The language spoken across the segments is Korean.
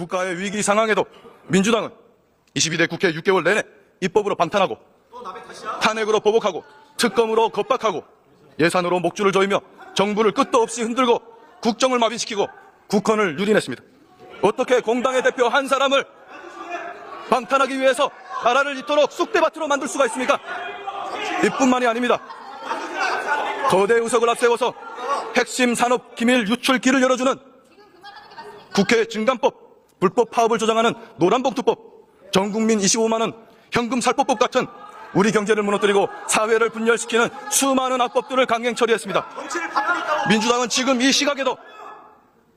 국가의 위기 상황에도 민주당은 22대 국회 6개월 내내 입법으로 방탄하고 탄핵으로 보복하고 특검으로 겁박하고 예산으로 목줄을 조이며 정부를 끝도 없이 흔들고 국정을 마비시키고 국헌을 유린했습니다. 어떻게 공당의 대표 한 사람을 방탄하기 위해서 나라를 이토록 쑥대밭으로 만들 수가 있습니까? 이뿐만이 아닙니다. 거대 의석을 앞세워서 핵심 산업 기밀 유출기를 열어주는 국회 증감법, 불법 파업을 조장하는 노란봉투법, 전국민 25만원 현금 살포법 같은 우리 경제를 무너뜨리고 사회를 분열시키는 수많은 악법들을 강행 처리했습니다. 민주당은 지금 이 시각에도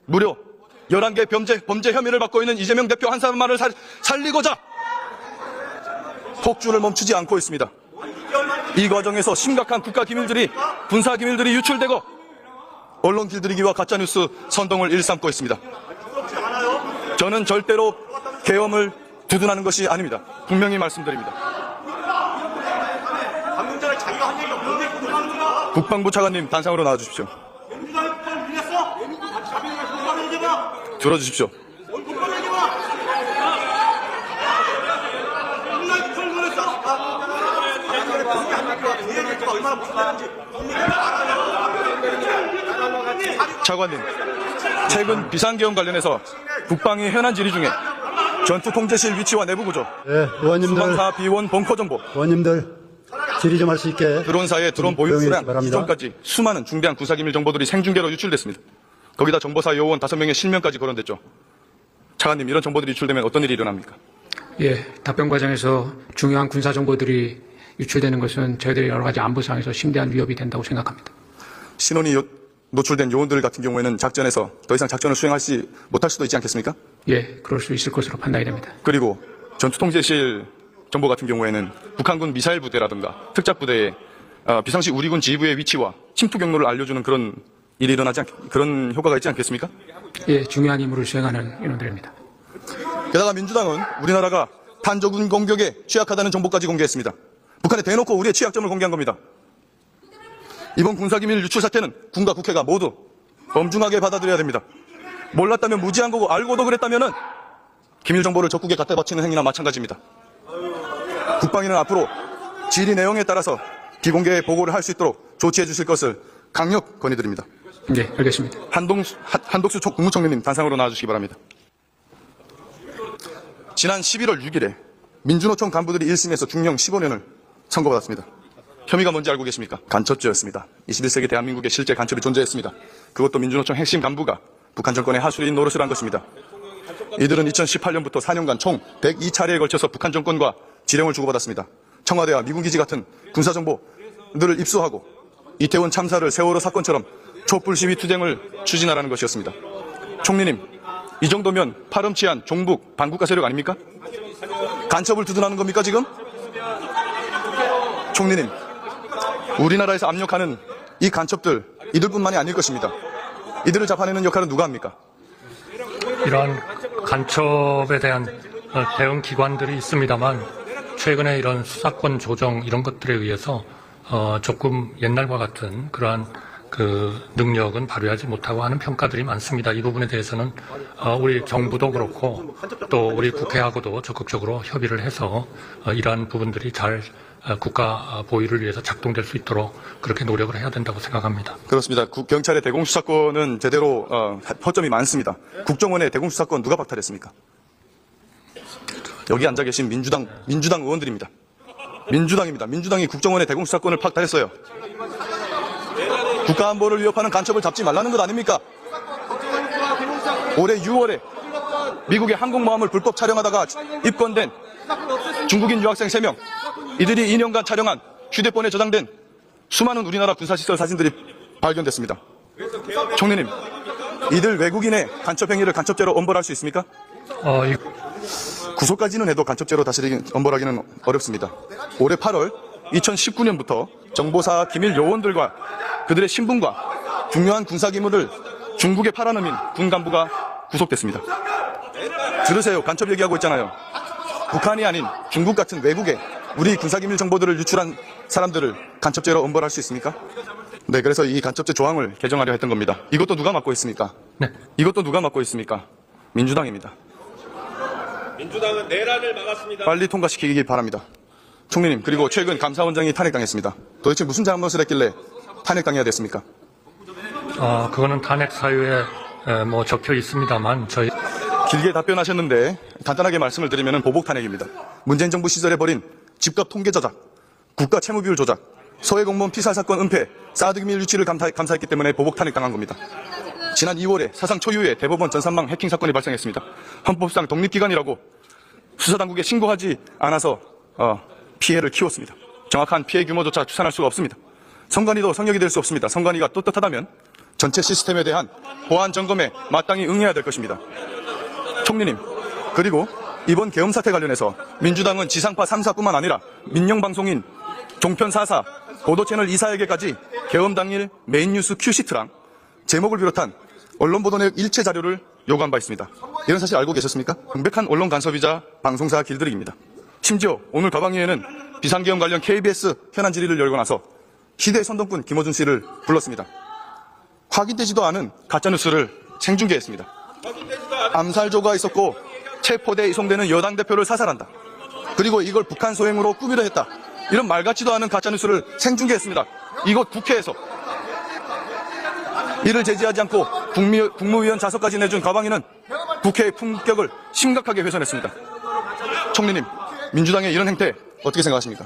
무려 11개 범죄 혐의를 받고 있는 이재명 대표 한 사람만을 살리고자 폭주를 멈추지 않고 있습니다. 이 과정에서 심각한 국가기밀들이 군사기밀들이 유출되고 언론 길들이기와 가짜뉴스 선동을 일삼고 있습니다. 저는 절대로 계엄을 두둔하는 것이 아닙니다. 분명히 말씀드립니다. 국방부 차관님 단상으로 나와주십시오. 들어주십시오. 차관님, 최근 비상계엄 관련해서 국방위 현안 질의 중에 전투통제실 위치와 내부 구조, 의원님들, 수방사 비원 벙커 정보, 의원님들 질의 좀 할 수 있게 드론사의 드론 보유 수량 이전까지 수많은 중대한 군사기밀 정보들이 생중계로 유출됐습니다. 거기다 정보사 요원 5명의 실명까지 거론됐죠. 차관님, 이런 정보들이 유출되면 어떤 일이 일어납니까? 예, 답변 과정에서 중요한 군사 정보들이 유출되는 것은 저희들이 여러 가지 안보상에서 심대한 위협이 된다고 생각합니다. 신원이 노출된 요원들 같은 경우에는 작전에서 더 이상 작전을 수행하지 못할 수도 있지 않겠습니까? 예, 그럴 수 있을 것으로 판단이 됩니다. 그리고 전투통제실 정보 같은 경우에는 북한군 미사일 부대라든가 특작부대의 비상시 우리군 지휘부의 위치와 침투 경로를 알려주는 그런 일이 그런 효과가 있지 않겠습니까? 예, 중요한 임무를 수행하는 인원들입니다. 게다가 민주당은 우리나라가 탄저군 공격에 취약하다는 정보까지 공개했습니다. 북한에 대놓고 우리의 취약점을 공개한 겁니다. 이번 군사기밀 유출 사태는 군과 국회가 모두 엄중하게 받아들여야 됩니다. 몰랐다면 무지한 거고 알고도 그랬다면은 기밀 정보를 적국에 갖다 바치는 행위나 마찬가지입니다. 국방위는 앞으로 질의 내용에 따라서 비공개 보고를 할 수 있도록 조치해 주실 것을 강력 건의드립니다. 네, 알겠습니다. 한독수 국무총리님 단상으로 나와주시기 바랍니다. 지난 11월 6일에 민주노총 간부들이 1심에서 중형 15년을 선고받았습니다. 혐의가 뭔지 알고 계십니까? 간첩죄였습니다. 21세기 대한민국에 실제 간첩이 존재했습니다. 그것도 민주노총 핵심 간부가 북한 정권의 하수인 노릇을 한 것입니다. 이들은 2018년부터 4년간 총 102차례에 걸쳐서 북한 정권과 지령을 주고받았습니다. 청와대와 미군기지 같은 군사정보들을 입수하고 이태원 참사를 세월호 사건처럼 촛불 시위 투쟁을 추진하라는 것이었습니다. 총리님, 이 정도면 파렴치한 종북 반국가 세력 아닙니까? 간첩을 두둔하는 겁니까 지금? 총리님, 우리나라에서 압력하는 이 간첩들, 이들뿐만이 아닐 것입니다. 이들을 잡아내는 역할은 누가 합니까? 이러한 간첩에 대한 대응 기관들이 있습니다만 최근에 이런 수사권 조정 이런 것들에 의해서 조금 옛날과 같은 그러한 그 능력은 발휘하지 못하고 하는 평가들이 많습니다. 이 부분에 대해서는 우리 정부도 그렇고 또 우리 국회하고도 적극적으로 협의를 해서 이러한 부분들이 잘 국가 보위를 위해서 작동될 수 있도록 그렇게 노력을 해야 된다고 생각합니다. 그렇습니다. 경찰의 대공수사권은 제대로 허점이 많습니다. 국정원의 대공수사권 누가 박탈했습니까? 여기 앉아 계신 민주당 의원들입니다. 민주당입니다. 민주당이 국정원의 대공수사권을 박탈했어요. 국가안보를 위협하는 간첩을 잡지 말라는 것 아닙니까? 올해 6월에 미국의 항공모함을 불법 촬영하다가 입건된 중국인 유학생 3명, 이들이 2년간 촬영한 휴대폰에 저장된 수많은 우리나라 군사시설 사진들이 발견됐습니다. 총리님, 이들 외국인의 간첩 행위를 간첩죄로 엄벌할 수 있습니까? 구속까지는 해도 간첩죄로 다시 엄벌하기는 어렵습니다. 올해 8월 2019년부터 정보사 기밀 요원들과 그들의 신분과 중요한 군사기물을 중국에 팔아넘긴 군 간부가 구속됐습니다. 들으세요. 간첩 얘기하고 있잖아요. 북한이 아닌 중국 같은 외국에 우리 군사기밀 정보들을 유출한 사람들을 간첩죄로 엄벌할 수 있습니까? 네, 그래서 이 간첩죄 조항을 개정하려 했던 겁니다. 이것도 누가 맡고 있습니까? 네. 이것도 누가 맡고 있습니까? 민주당입니다. 민주당은 내란을 막았습니다. 빨리 통과시키기 바랍니다. 총리님, 그리고 최근 감사원장이 탄핵당했습니다. 도대체 무슨 잘못을 했길래 탄핵당해야 됐습니까? 그거는 탄핵 사유에 뭐 적혀 있습니다만 저희 길게 답변하셨는데 간단하게 말씀을 드리면 보복 탄핵입니다. 문재인 정부 시절에 벌인 집값 통계 조작, 국가 채무 비율 조작, 서해 공무원 피살 사건 은폐, 사드 기밀 유치를 감사했기 때문에 보복 탄핵당한 겁니다. 지난 2월에 사상 초유의 대법원 전산망 해킹 사건이 발생했습니다. 헌법상 독립기관이라고 수사당국에 신고하지 않아서 피해를 키웠습니다. 정확한 피해 규모조차 추산할 수가 없습니다. 선관위도 성역이 될 수 없습니다. 선관위가 떳떳하다면 전체 시스템에 대한 보안 점검에 마땅히 응해야 될 것입니다. 총리님, 그리고 이번 계엄 사태 관련해서 민주당은 지상파 3사뿐만 아니라 민영방송인 종편 4사, 보도채널 2사에게까지 계엄 당일 메인뉴스 큐시트랑 제목을 비롯한 언론 보도 내역 일체 자료를 요구한 바 있습니다. 이런 사실 알고 계셨습니까? 명백한 언론 간섭이자 방송사 길들이기입니다. 심지어 오늘 가방위에는 비상계엄 관련 KBS 현안 질의를 열고 나서 시대 선동꾼 김어준 씨를 불렀습니다. 확인되지도 않은 가짜뉴스를 생중계했습니다. 암살조가 있었고 체포돼 이송되는 여당 대표를 사살한다. 그리고 이걸 북한 소행으로 꾸미려 했다. 이런 말 같지도 않은 가짜뉴스를 생중계했습니다. 이곳 국회에서 이를 제지하지 않고 국무위원 자서까지 내준 가방위는 국회의 품격을 심각하게 훼손했습니다. 총리님, 민주당의 이런 행태 어떻게 생각하십니까?